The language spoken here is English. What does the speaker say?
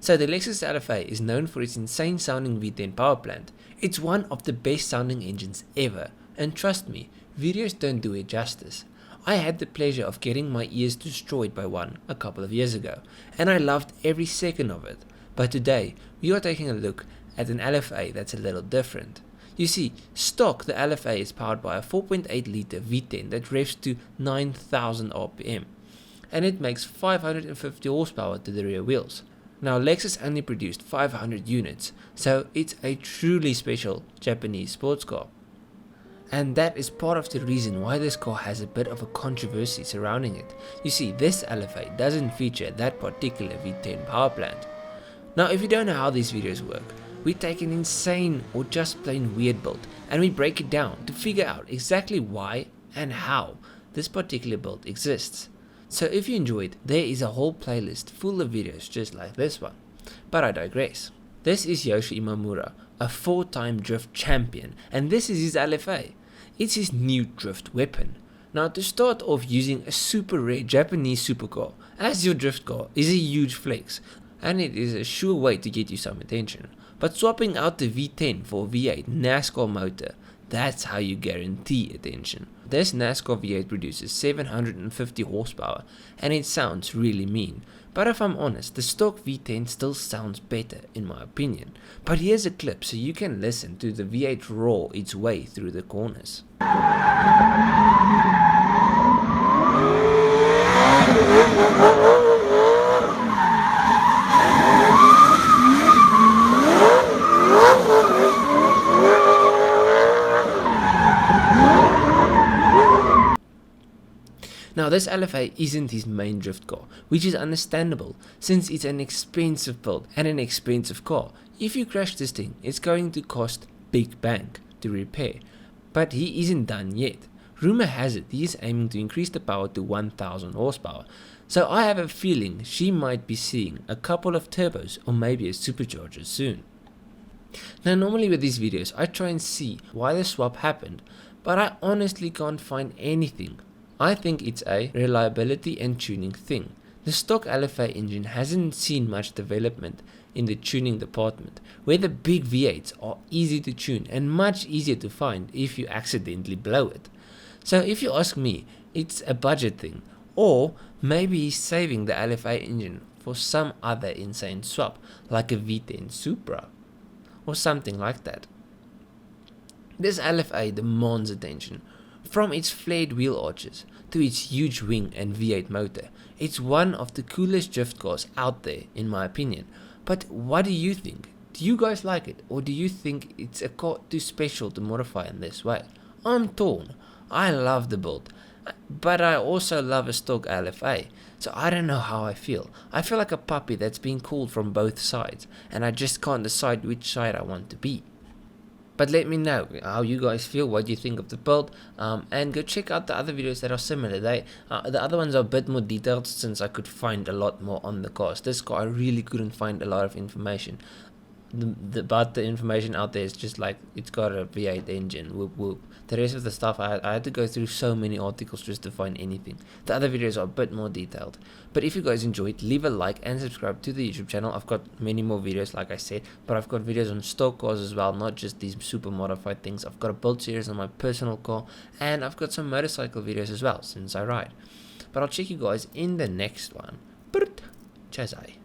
So the Lexus LFA is known for its insane sounding V10 power plant. It's one of the best sounding engines ever, and trust me, videos don't do it justice. I had the pleasure of getting my ears destroyed by one a couple of years ago, and I loved every second of it. But today, we are taking a look at an LFA that's a little different. You see, stock the LFA is powered by a 4.8 litre V10 that revs to 9,000 RPM, and it makes 550 horsepower to the rear wheels. Now Lexus only produced 500 units, so it's a truly special Japanese sports car. And that is part of the reason why this car has a bit of a controversy surrounding it. You see, this LFA doesn't feature that particular V10 power plant. Now if you don't know how these videos work, we take an insane or just plain weird build and we break it down to figure out exactly why and how this particular build exists. So if you enjoyed, there is a whole playlist full of videos just like this one. But I digress. This is Yoshi Imamura, a 4-time drift champion, and this is his LFA. It's his new drift weapon. Now to start off, using a super rare Japanese supercar as your drift car is a huge flex, and it is a sure way to get you some attention. But swapping out the V10 for a V8 Nascar motor, that's how you guarantee attention. This Nascar V8 produces 750 horsepower and it sounds really mean. But if I'm honest, the stock V10 still sounds better in my opinion. But here's a clip so you can listen to the V8 roar its way through the corners. Now this LFA isn't his main drift car, which is understandable since it's an expensive build and an expensive car. If you crash this thing, it's going to cost big bank to repair. But he isn't done yet. Rumor has it he is aiming to increase the power to 1000 horsepower. So I have a feeling she might be seeing a couple of turbos or maybe a supercharger soon. Now normally with these videos I try and see why the swap happened, but I honestly can't find anything. I think it's a reliability and tuning thing. The stock LFA engine hasn't seen much development in the tuning department, where the big V8s are easy to tune and much easier to find if you accidentally blow it. So if you ask me, it's a budget thing, or maybe he's saving the LFA engine for some other insane swap, like a V10 Supra, or something like that. This LFA demands attention. From its flared wheel arches to its huge wing and V8 motor, it's one of the coolest drift cars out there in my opinion. But what do you think? Do you guys like it, or do you think it's a car too special to modify in this way? I'm torn. I love the build, but I also love a stock LFA, so I don't know how I feel. I feel like a puppy that's being called from both sides, and I just can't decide which side I want to be. But let me know how you guys feel, what you think of the build, and go check out the other videos that are similar. The other ones are a bit more detailed since I could find a lot more on the cars. This car I really couldn't find a lot of information. About the information out there is just like it's got a V8 engine, whoop whoop. The rest of the stuff I had to go through so many articles just to find anything. The other videos are a bit more detailed. But if you guys enjoyed, leave a like and subscribe to the YouTube channel. I've got many more videos like I said, but I've got videos on stock cars as well, not just these super modified things. I've got a build series on my personal car, and I've got some motorcycle videos as well since I ride. But I'll check you guys in the next one. Chazai.